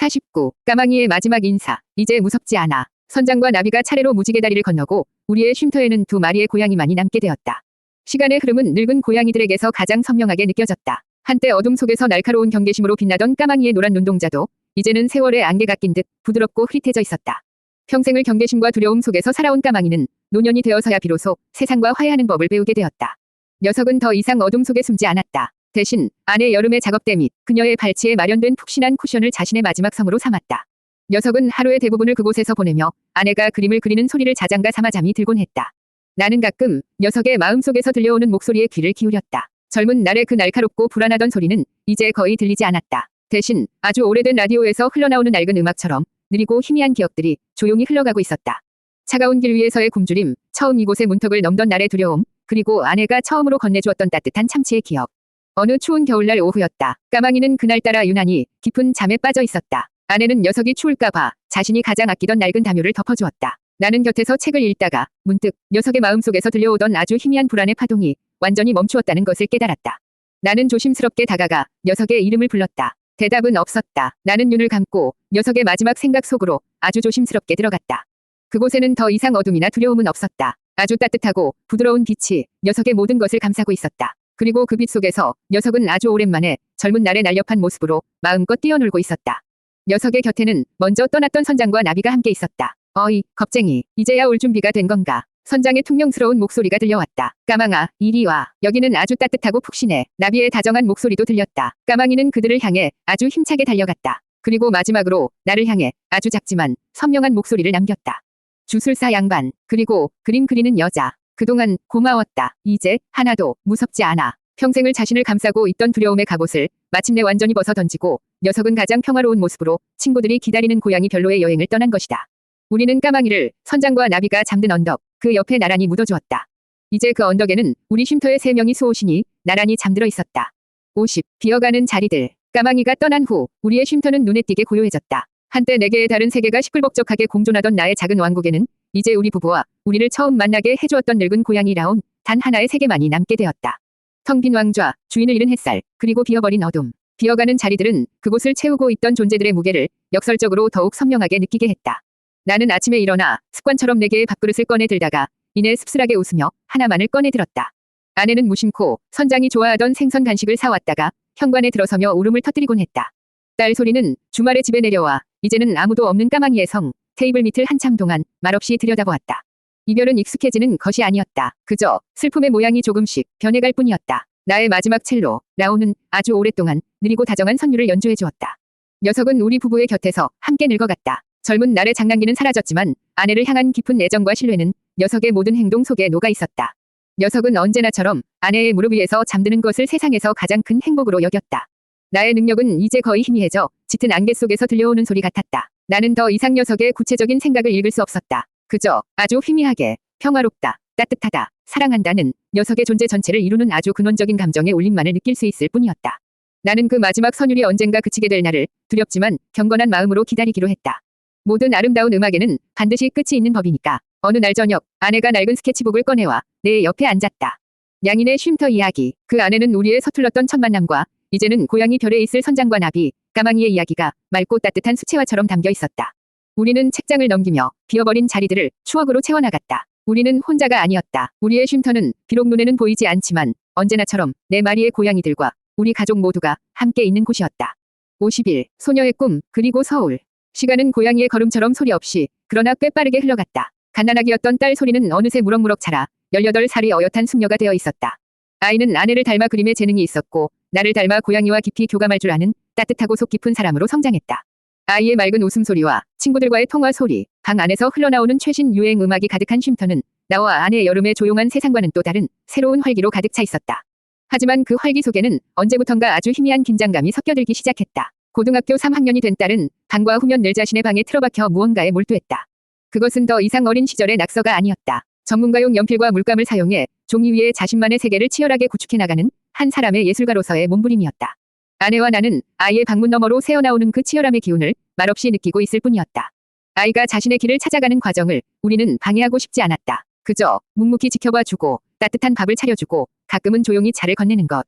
49. 까망이의 마지막 인사. 이제 무섭지 않아. 선장과 나비가 차례로 무지개 다리를 건너고 우리의 쉼터에는 두 마리의 고양이만이 남게 되었다. 시간의 흐름은 늙은 고양이들에게서 가장 선명하게 느껴졌다. 한때 어둠 속에서 날카로운 경계심으로 빛나던 까망이의 노란 눈동자도 이제는 세월의 안개가 낀 듯 부드럽고 흐릿해져 있었다. 평생을 경계심과 두려움 속에서 살아온 까망이는 노년이 되어서야 비로소 세상과 화해하는 법을 배우게 되었다. 녀석은 더 이상 어둠 속에 숨지 않았다. 대신 아내 여름의 작업대 및 그녀의 발치에 마련된 푹신한 쿠션을 자신의 마지막 성으로 삼았다. 녀석은 하루의 대부분을 그곳에서 보내며 아내가 그림을 그리는 소리를 자장가 삼아 잠이 들곤 했다. 나는 가끔 녀석의 마음속에서 들려오는 목소리에 귀를 기울였다. 젊은 날의 그 날카롭고 불안하던 소리는 이제 거의 들리지 않았다. 대신 아주 오래된 라디오에서 흘러나오는 낡은 음악처럼 느리고 희미한 기억들이 조용히 흘러가고 있었다. 차가운 길 위에서의 굶주림, 처음 이곳의 문턱을 넘던 날의 두려움, 그리고 아내가 처음으로 건네주었던 따뜻한 참치의 기억. 어느 추운 겨울날 오후였다. 까망이는 그날따라 유난히 깊은 잠에 빠져 있었다. 아내는 녀석이 추울까봐 자신이 가장 아끼던 낡은 담요를 덮어주었다. 나는 곁에서 책을 읽다가 문득 녀석의 마음속에서 들려오던 아주 희미한 불안의 파동이 완전히 멈추었다는 것을 깨달았다. 나는 조심스럽게 다가가 녀석의 이름을 불렀다. 대답은 없었다. 나는 눈을 감고 녀석의 마지막 생각 속으로 아주 조심스럽게 들어갔다. 그곳에는 더 이상 어둠이나 두려움은 없었다. 아주 따뜻하고 부드러운 빛이 녀석의 모든 것을 감싸고 있었다. 그리고 그 빛 속에서 녀석은 아주 오랜만에 젊은 날의 날렵한 모습으로 마음껏 뛰어놀고 있었다. 녀석의 곁에는 먼저 떠났던 선장과 나비가 함께 있었다. 어이, 겁쟁이, 이제야 올 준비가 된 건가? 선장의 퉁명스러운 목소리가 들려왔다. 까망아, 이리 와. 여기는 아주 따뜻하고 푹신해. 나비의 다정한 목소리도 들렸다. 까망이는 그들을 향해 아주 힘차게 달려갔다. 그리고 마지막으로 나를 향해 아주 작지만 선명한 목소리를 남겼다. 주술사 양반, 그리고 그림 그리는 여자. 그동안 고마웠다. 이제 하나도 무섭지 않아. 평생을 자신을 감싸고 있던 두려움의 갑옷을 마침내 완전히 벗어 던지고 녀석은 가장 평화로운 모습으로 친구들이 기다리는 고양이 별로의 여행을 떠난 것이다. 우리는 까망이를 선장과 나비가 잠든 언덕, 그 옆에 나란히 묻어주었다. 이제 그 언덕에는 우리 쉼터의 3명이 수호신이 나란히 잠들어 있었다. 50. 비어가는 자리들. 까망이가 떠난 후 우리의 쉼터는 눈에 띄게 고요해졌다. 한때 4개의 다른 세계가 시끌벅적하게 공존하던 나의 작은 왕국에는 이제 우리 부부와 우리를 처음 만나게 해주었던 늙은 고양이 라온 단 하나의 세계만이 남게 되었다. 텅 빈 왕좌, 주인을 잃은 햇살, 그리고 비어버린 어둠. 비어가는 자리들은 그곳을 채우고 있던 존재들의 무게를 역설적으로 더욱 선명하게 느끼게 했다. 나는 아침에 일어나 습관처럼 4개의 밥그릇을 꺼내 들다가 이내 씁쓸하게 웃으며 하나만을 꺼내 들었다. 아내는 무심코 선장이 좋아하던 생선 간식을 사왔다가 현관에 들어서며 울음을 터뜨리곤 했다. 딸 소리는 주말에 집에 내려와 이제는 아무도 없는 까망이의 성, 테이블 밑을 한참 동안 말없이 들여다보았다. 이별은 익숙해지는 것이 아니었다. 그저 슬픔의 모양이 조금씩 변해갈 뿐이었다. 나의 마지막 첼로, 라온은 아주 오랫동안 느리고 다정한 선율을 연주해 주었다. 녀석은 우리 부부의 곁에서 함께 늙어갔다. 젊은 날의 장난기는 사라졌지만 아내를 향한 깊은 애정과 신뢰는 녀석의 모든 행동 속에 녹아 있었다. 녀석은 언제나처럼 아내의 무릎 위에서 잠드는 것을 세상에서 가장 큰 행복으로 여겼다. 나의 능력은 이제 거의 희미해져 짙은 안개 속에서 들려오는 소리 같았다. 나는 더 이상 녀석의 구체적인 생각을 읽을 수 없었다. 그저 아주 희미하게 평화롭다, 따뜻하다, 사랑한다는 녀석의 존재 전체를 이루는 아주 근원적인 감정의 울림만을 느낄 수 있을 뿐이었다. 나는 그 마지막 선율이 언젠가 그치게 될 날을 두렵지만 경건한 마음으로 기다리기로 했다. 모든 아름다운 음악에는 반드시 끝이 있는 법이니까. 어느 날 저녁 아내가 낡은 스케치북을 꺼내와 내 옆에 앉았다. 양인의 쉼터 이야기. 그 안에는 우리의 서툴렀던 첫 만남과 이제는 고양이 별에 있을 선장과 나비, 까망이의 이야기가 맑고 따뜻한 수채화처럼 담겨 있었다. 우리는 책장을 넘기며 비어버린 자리들을 추억으로 채워나갔다. 우리는 혼자가 아니었다. 우리의 쉼터는 비록 눈에는 보이지 않지만 언제나처럼 4마리의 고양이들과 우리 가족 모두가 함께 있는 곳이었다. 51. 소녀의 꿈, 그리고 서울. 시간은 고양이의 걸음처럼 소리 없이 그러나 꽤 빠르게 흘러갔다. 갓난아기였던 딸 소리는 어느새 무럭무럭 자라 18살이 어엿한 숙녀가 되어 있었다. 아이는 아내를 닮아 그림에 재능이 있었고 나를 닮아 고양이와 깊이 교감할 줄 아는 따뜻하고 속 깊은 사람으로 성장했다. 아이의 맑은 웃음소리와 친구들과의 통화 소리, 방 안에서 흘러나오는 최신 유행 음악이 가득한 쉼터는 나와 아내 여름의 조용한 세상과는 또 다른 새로운 활기로 가득 차 있었다. 하지만 그 활기 속에는 언제부턴가 아주 희미한 긴장감이 섞여들기 시작했다. 고등학교 3학년이 된 딸은 방과 후면 늘 자신의 방에 틀어박혀 무언가에 몰두했다. 그것은 더 이상 어린 시절의 낙서가 아니었다. 전문가용 연필과 물감을 사용해 종이 위에 자신만의 세계를 치열하게 구축해 나가는 한 사람의 예술가로서의 몸부림이었다. 아내와 나는 아이의 방문 너머로 새어나오는 그 치열함의 기운을 말없이 느끼고 있을 뿐이었다. 아이가 자신의 길을 찾아가는 과정을 우리는 방해하고 싶지 않았다. 그저 묵묵히 지켜봐주고 따뜻한 밥을 차려주고 가끔은 조용히 차를 건네는 것.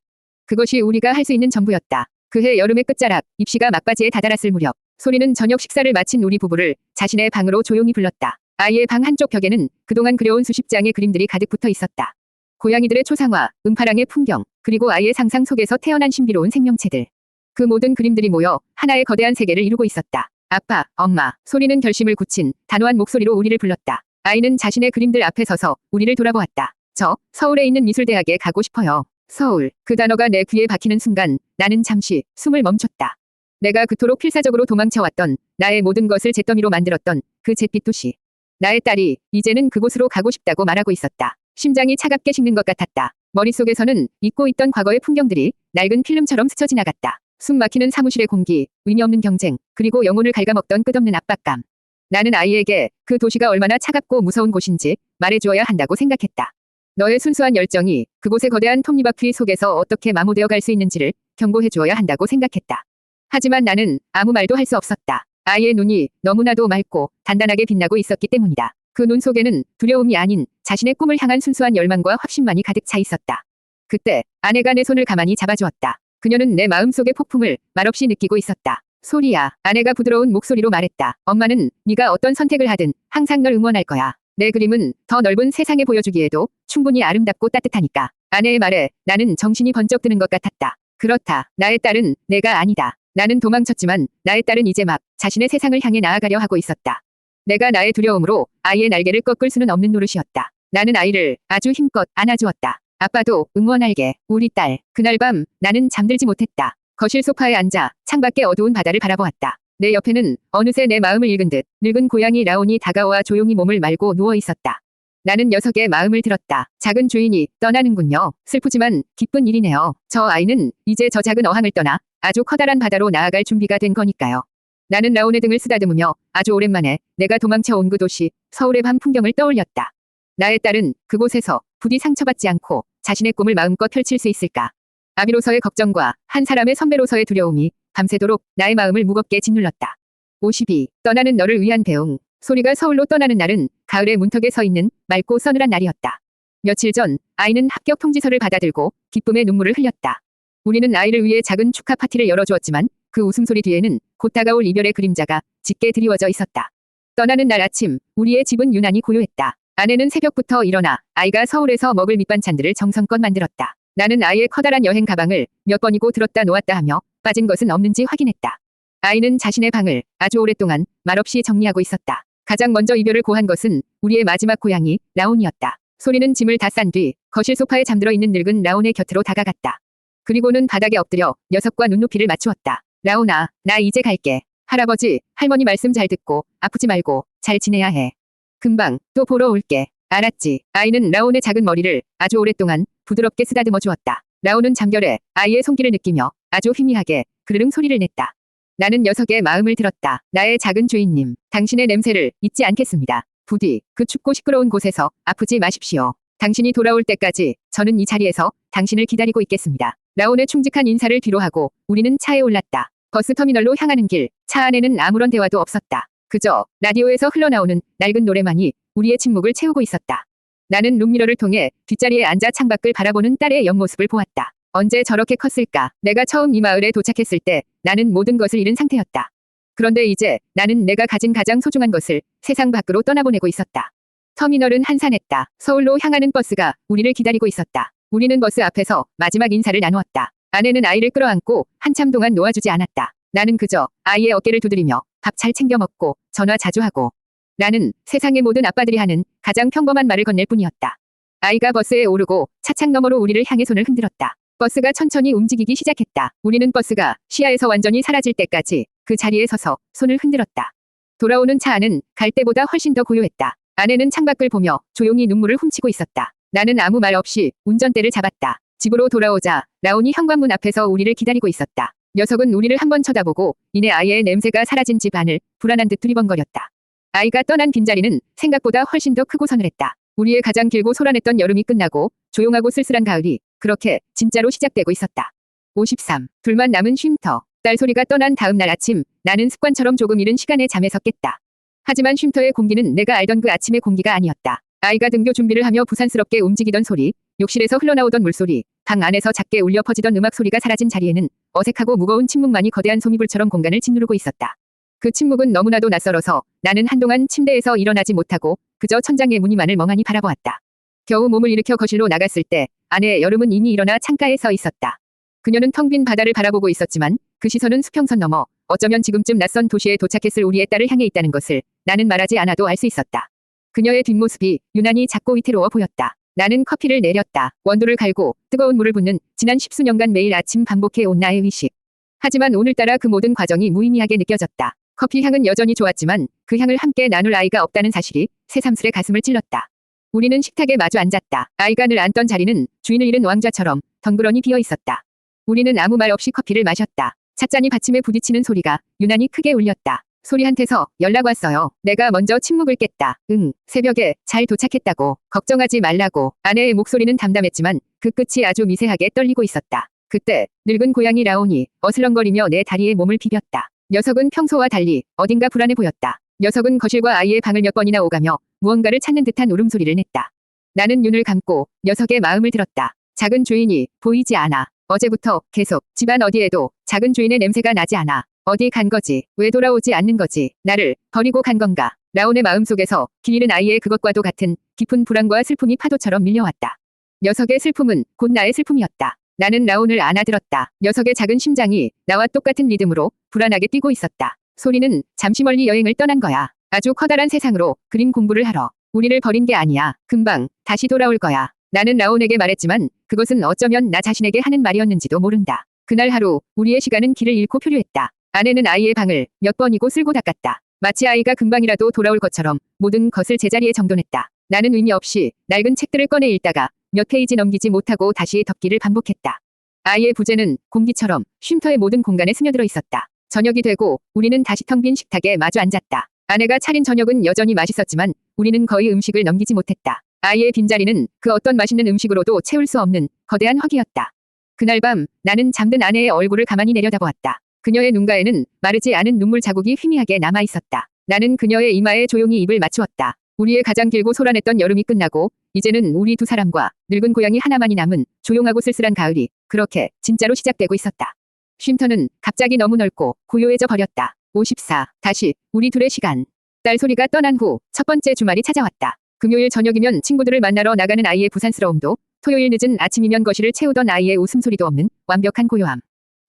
그것이 우리가 할 수 있는 전부였다. 그해 여름의 끝자락, 입시가 막바지에 다다랐을 무렵 소리는 저녁 식사를 마친 우리 부부를 자신의 방으로 조용히 불렀다. 아이의 방 한쪽 벽에는 그동안 그려온 수십 장의 그림들이 가득 붙어 있었다. 고양이들의 초상화, 은파랑의 풍경, 그리고 아이의 상상 속에서 태어난 신비로운 생명체들. 그 모든 그림들이 모여 하나의 거대한 세계를 이루고 있었다. 아빠, 엄마, 소리는 결심을 굳힌 단호한 목소리로 우리를 불렀다. 아이는 자신의 그림들 앞에 서서 우리를 돌아보았다. 저, 서울에 있는 미술대학에 가고 싶어요. 서울. 그 단어가 내 귀에 박히는 순간 나는 잠시 숨을 멈췄다. 내가 그토록 필사적으로 도망쳐왔던, 나의 모든 것을 잿더미로 만들었던 그 잿빛 도시. 나의 딸이 이제는 그곳으로 가고 싶다고 말하고 있었다. 심장이 차갑게 식는 것 같았다. 머릿속에서는 잊고 있던 과거의 풍경들이 낡은 필름처럼 스쳐 지나갔다. 숨 막히는 사무실의 공기, 의미 없는 경쟁, 그리고 영혼을 갉아먹던 끝없는 압박감. 나는 아이에게 그 도시가 얼마나 차갑고 무서운 곳인지 말해주어야 한다고 생각했다. 너의 순수한 열정이 그곳의 거대한 톱니바퀴 속에서 어떻게 마모되어 갈 수 있는지를 경고해주어야 한다고 생각했다. 하지만 나는 아무 말도 할 수 없었다. 아이의 눈이 너무나도 맑고 단단하게 빛나고 있었기 때문이다. 그 눈 속에는 두려움이 아닌 자신의 꿈을 향한 순수한 열망과 확신만이 가득 차 있었다. 그때 아내가 내 손을 가만히 잡아주었다. 그녀는 내 마음속의 폭풍을 말없이 느끼고 있었다. 소리야, 아내가 부드러운 목소리로 말했다. 엄마는 네가 어떤 선택을 하든 항상 널 응원할 거야. 내 그림은 더 넓은 세상에 보여주기에도 충분히 아름답고 따뜻하니까. 아내의 말에 나는 정신이 번쩍 드는 것 같았다. 그렇다. 나의 딸은 내가 아니다. 나는 도망쳤지만 나의 딸은 이제 막 자신의 세상을 향해 나아가려 하고 있었다. 내가 나의 두려움으로 아이의 날개를 꺾을 수는 없는 노릇이었다. 나는 아이를 아주 힘껏 안아주었다. 아빠도 응원할게. 우리 딸. 그날 밤 나는 잠들지 못했다. 거실 소파에 앉아 창밖의 어두운 바다를 바라보았다. 내 옆에는 어느새 내 마음을 읽은 듯 늙은 고양이 라온이 다가와 조용히 몸을 말고 누워 있었다. 나는 녀석의 마음을 들었다. 작은 주인이 떠나는군요. 슬프지만 기쁜 일이네요. 저 아이는 이제 저 작은 어항을 떠나 아주 커다란 바다로 나아갈 준비가 된 거니까요. 나는 라온의 등을 쓰다듬으며 아주 오랜만에 내가 도망쳐 온 그 도시, 서울의 밤 풍경을 떠올렸다. 나의 딸은 그곳에서 부디 상처받지 않고 자신의 꿈을 마음껏 펼칠 수 있을까. 아비로서의 걱정과 한 사람의 선배로서의 두려움이 밤새도록 나의 마음을 무겁게 짓눌렀다. 52. 떠나는 너를 위한 배웅. 소리가 서울로 떠나는 날은 가을의 문턱에 서 있는 맑고 서늘한 날이었다. 며칠 전 아이는 합격 통지서를 받아들고 기쁨의 눈물을 흘렸다. 우리는 아이를 위해 작은 축하 파티를 열어주었지만 그 웃음소리 뒤에는 곧 다가올 이별의 그림자가 짙게 드리워져 있었다. 떠나는 날 아침 우리의 집은 유난히 고요했다. 아내는 새벽부터 일어나 아이가 서울에서 먹을 밑반찬들을 정성껏 만들었다. 나는 아이의 커다란 여행 가방을 몇 번이고 들었다 놓았다 하며 빠진 것은 없는지 확인했다. 아이는 자신의 방을 아주 오랫동안 말없이 정리하고 있었다. 가장 먼저 이별을 고한 것은 우리의 마지막 고양이 라온이었다. 소리는 짐을 다 싼 뒤 거실 소파에 잠들어 있는 늙은 라온의 곁으로 다가갔다. 그리고는 바닥에 엎드려 녀석과 눈높이를 맞추었다. 라온아, 나 이제 갈게. 할아버지, 할머니 말씀 잘 듣고 아프지 말고 잘 지내야 해. 금방 또 보러 올게. 알았지. 아이는 라온의 작은 머리를 아주 오랫동안 부드럽게 쓰다듬어 주었다. 라온은 잠결에 아이의 손길을 느끼며 아주 희미하게 그르릉 소리를 냈다. 나는 녀석의 마음을 들었다. 나의 작은 주인님, 당신의 냄새를 잊지 않겠습니다. 부디 그 춥고 시끄러운 곳에서 아프지 마십시오. 당신이 돌아올 때까지 저는 이 자리에서 당신을 기다리고 있겠습니다. 라온의 충직한 인사를 뒤로하고 우리는 차에 올랐다. 버스터미널로 향하는 길, 차 안에는 아무런 대화도 없었다. 그저 라디오에서 흘러나오는 낡은 노래만이 우리의 침묵을 채우고 있었다. 나는 룸미러를 통해 뒷자리에 앉아 창밖을 바라보는 딸의 옆모습을 보았다. 언제 저렇게 컸을까? 내가 처음 이 마을에 도착했을 때 나는 모든 것을 잃은 상태였다. 그런데 이제 나는 내가 가진 가장 소중한 것을 세상 밖으로 떠나보내고 있었다. 터미널은 한산했다. 서울로 향하는 버스가 우리를 기다리고 있었다. 우리는 버스 앞에서 마지막 인사를 나누었다. 아내는 아이를 끌어안고 한참 동안 놓아주지 않았다. 나는 그저 아이의 어깨를 두드리며 밥 잘 챙겨 먹고 전화 자주 하고. 나는 세상의 모든 아빠들이 하는 가장 평범한 말을 건넬 뿐이었다. 아이가 버스에 오르고 차창 너머로 우리를 향해 손을 흔들었다. 버스가 천천히 움직이기 시작했다. 우리는 버스가 시야에서 완전히 사라질 때까지 그 자리에 서서 손을 흔들었다. 돌아오는 차 안은 갈 때보다 훨씬 더 고요했다. 아내는 창밖을 보며 조용히 눈물을 훔치고 있었다. 나는 아무 말 없이 운전대를 잡았다. 집으로 돌아오자 라온이 현관문 앞에서 우리를 기다리고 있었다. 녀석은 우리를 한번 쳐다보고 이내 아이의 냄새가 사라진 집 안을 불안한 듯 두리번거렸다. 아이가 떠난 빈자리는 생각보다 훨씬 더 크고 서늘했다. 우리의 가장 길고 소란했던 여름이 끝나고 조용하고 쓸쓸한 가을이 그렇게 진짜로 시작되고 있었다. 53. 둘만 남은 쉼터. 딸 소리가 떠난 다음 날 아침 나는 습관처럼 조금 이른 시간에 잠에서 깼다. 하지만 쉼터의 공기는 내가 알던 그 아침의 공기가 아니었다. 아이가 등교 준비를 하며 부산스럽게 움직이던 소리, 욕실에서 흘러나오던 물소리, 방 안에서 작게 울려 퍼지던 음악 소리가 사라진 자리에는 어색하고 무거운 침묵만이 거대한 소미불처럼 공간을 짓누르고 있었다. 그 침묵은 너무나도 낯설어서 나는 한동안 침대에서 일어나지 못하고 그저 천장의 무늬만을 멍하니 바라보았다. 겨우 몸을 일으켜 거실로 나갔을 때 아내 여름은 이미 일어나 창가에 서 있었다. 그녀는 텅 빈 바다를 바라보고 있었지만 그 시선은 수평선 넘어 어쩌면 지금쯤 낯선 도시에 도착했을 우리의 딸을 향해 있다는 것을 나는 말하지 않아도 알 수 있었다. 그녀의 뒷모습이 유난히 작고 위태로워 보였다. 나는 커피를 내렸다. 원두를 갈고 뜨거운 물을 붓는 지난 10수년간 매일 아침 반복해 온 나의 의식. 하지만 오늘따라 그 모든 과정이 무의미하게 느껴졌다. 커피 향은 여전히 좋았지만 그 향을 함께 나눌 아이가 없다는 사실이 새삼스레 가슴을 찔렀다. 우리는 식탁에 마주 앉았다. 아이가 늘 앉던 자리는 주인을 잃은 왕좌처럼 덩그러니 비어 있었다. 우리는 아무 말 없이 커피를 마셨다. 찻잔이 받침에 부딪히는 소리가 유난히 크게 울렸다. 소리한테서 연락 왔어요. 내가 먼저 침묵을 깼다. 응, 새벽에 잘 도착했다고. 걱정하지 말라고. 아내의 목소리는 담담했지만 그 끝이 아주 미세하게 떨리고 있었다. 그때 늙은 고양이 라온이 어슬렁거리며 내 다리에 몸을 비볐다. 녀석은 평소와 달리 어딘가 불안해 보였다. 녀석은 거실과 아이의 방을 몇 번이나 오가며 무언가를 찾는 듯한 울음소리를 냈다. 나는 눈을 감고 녀석의 마음을 들었다. 작은 주인이 보이지 않아. 어제부터 계속 집안 어디에도 작은 주인의 냄새가 나지 않아. 어디 간 거지? 왜 돌아오지 않는 거지? 나를 버리고 간 건가? 라온의 마음속에서 길 잃은 아이의 그것과도 같은 깊은 불안과 슬픔이 파도처럼 밀려왔다. 녀석의 슬픔은 곧 나의 슬픔이었다. 나는 라온을 안아들었다. 녀석의 작은 심장이 나와 똑같은 리듬으로 불안하게 뛰고 있었다. 소리는 잠시 멀리 여행을 떠난 거야. 아주 커다란 세상으로 그림 공부를 하러. 우리를 버린 게 아니야. 금방 다시 돌아올 거야. 나는 라온에게 말했지만 그것은 어쩌면 나 자신에게 하는 말이었는지도 모른다. 그날 하루 우리의 시간은 길을 잃고 표류했다. 아내는 아이의 방을 몇 번이고 쓸고 닦았다. 마치 아이가 금방이라도 돌아올 것처럼 모든 것을 제자리에 정돈했다. 나는 의미 없이 낡은 책들을 꺼내 읽다가 몇 페이지 넘기지 못하고 다시 덮기를 반복했다. 아이의 부재는 공기처럼 쉼터의 모든 공간에 스며들어 있었다. 저녁이 되고 우리는 다시 텅 빈 식탁에 마주 앉았다. 아내가 차린 저녁은 여전히 맛있었지만 우리는 거의 음식을 넘기지 못했다. 아이의 빈자리는 그 어떤 맛있는 음식으로도 채울 수 없는 거대한 허기였다. 그날 밤 나는 잠든 아내의 얼굴을 가만히 내려다보았다. 그녀의 눈가에는 마르지 않은 눈물 자국이 희미하게 남아있었다. 나는 그녀의 이마에 조용히 입을 맞추었다. 우리의 가장 길고 소란했던 여름이 끝나고 이제는 우리 두 사람과 늙은 고양이 하나만이 남은 조용하고 쓸쓸한 가을이 그렇게 진짜로 시작되고 있었다. 쉼터는 갑자기 너무 넓고 고요해져 버렸다. 54. 다시 우리 둘의 시간. 딸 소리가 떠난 후 첫 번째 주말이 찾아왔다. 금요일 저녁이면 친구들을 만나러 나가는 아이의 부산스러움도 토요일 늦은 아침이면 거실을 채우던 아이의 웃음소리도 없는 완벽한 고요함.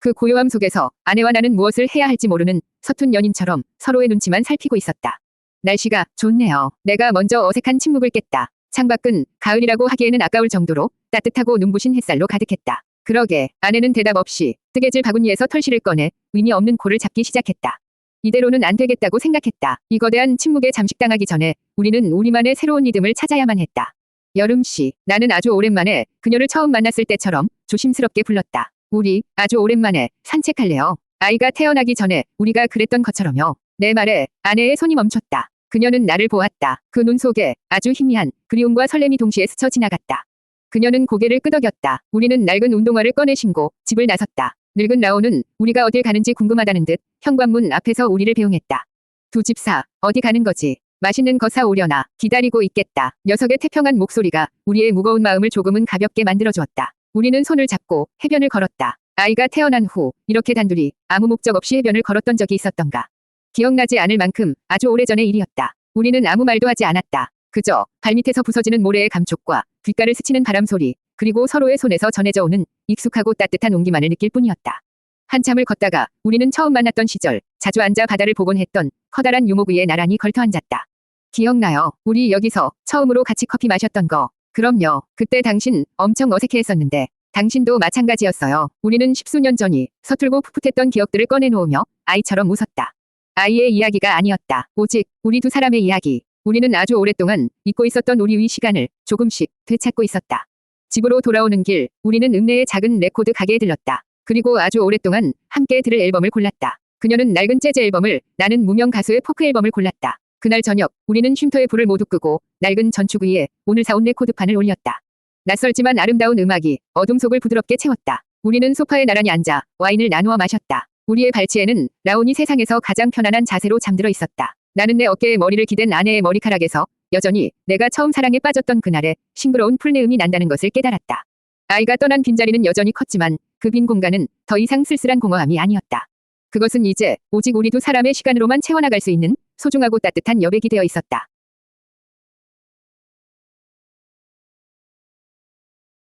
그 고요함 속에서 아내와 나는 무엇을 해야 할지 모르는 서툰 연인처럼 서로의 눈치만 살피고 있었다. 날씨가 좋네요. 내가 먼저 어색한 침묵을 깼다. 창밖은 가을이라고 하기에는 아까울 정도로 따뜻하고 눈부신 햇살로 가득했다. 그러게 아내는 대답 없이 뜨개질 바구니에서 털실을 꺼내 의미 없는 코를 잡기 시작했다. 이대로는 안 되겠다고 생각했다. 이 거대한 침묵에 잠식당하기 전에 우리는 우리만의 새로운 리듬을 찾아야만 했다. 여름씨, 나는 아주 오랜만에 그녀를 처음 만났을 때처럼 조심스럽게 불렀다. 우리 아주 오랜만에 산책할래요. 아이가 태어나기 전에 우리가 그랬던 것처럼요. 내 말에 아내의 손이 멈췄다. 그녀는 나를 보았다. 그 눈 속에 아주 희미한 그리움과 설렘이 동시에 스쳐 지나갔다. 그녀는 고개를 끄덕였다. 우리는 낡은 운동화를 꺼내 신고 집을 나섰다. 늙은 라온은 우리가 어딜 가는지 궁금하다는 듯 현관문 앞에서 우리를 배웅했다. 두 집사, 어디 가는 거지? 맛있는 거 사오려나? 기다리고 있겠다. 녀석의 태평한 목소리가 우리의 무거운 마음을 조금은 가볍게 만들어주었다. 우리는 손을 잡고 해변을 걸었다. 아이가 태어난 후 이렇게 단둘이 아무 목적 없이 해변을 걸었던 적이 있었던가. 기억나지 않을 만큼 아주 오래전의 일이었다. 우리는 아무 말도 하지 않았다. 그저 발밑에서 부서지는 모래의 감촉과 귓가를 스치는 바람 소리, 그리고 서로의 손에서 전해져 오는 익숙하고 따뜻한 온기만을 느낄 뿐이었다. 한참을 걷다가 우리는 처음 만났던 시절 자주 앉아 바다를 보곤 했던 커다란 유목 위에 나란히 걸터 앉았다. 기억나요? 우리 여기서 처음으로 같이 커피 마셨던 거. 그럼요. 그때 당신 엄청 어색해했었는데 당신도 마찬가지였어요. 우리는 10수년 전이 서툴고 풋풋했던 기억들을 꺼내놓으며 아이처럼 웃었다. 아이의 이야기가 아니었다. 오직 우리 두 사람의 이야기. 우리는 아주 오랫동안 잊고 있었던 우리의 시간을 조금씩 되찾고 있었다. 집으로 돌아오는 길, 우리는 읍내의 작은 레코드 가게에 들렀다. 그리고 아주 오랫동안 함께 들을 앨범을 골랐다. 그녀는 낡은 재즈 앨범을, 나는 무명 가수의 포크 앨범을 골랐다. 그날 저녁, 우리는 쉼터의 불을 모두 끄고 낡은 전축 위에 오늘 사온 레코드판을 올렸다. 낯설지만 아름다운 음악이 어둠 속을 부드럽게 채웠다. 우리는 소파에 나란히 앉아 와인을 나누어 마셨다. 우리의 발치에는 라온이 세상에서 가장 편안한 자세로 잠들어 있었다. 나는 내 어깨에 머리를 기댄 아내의 머리카락에서 여전히 내가 처음 사랑에 빠졌던 그날의 싱그러운 풀내음이 난다는 것을 깨달았다. 아이가 떠난 빈자리는 여전히 컸지만 그 빈 공간은 더 이상 쓸쓸한 공허함이 아니었다. 그것은 이제 오직 우리 두 사람의 시간으로만 채워나갈 수 있는 소중하고 따뜻한 여백이 되어 있었다.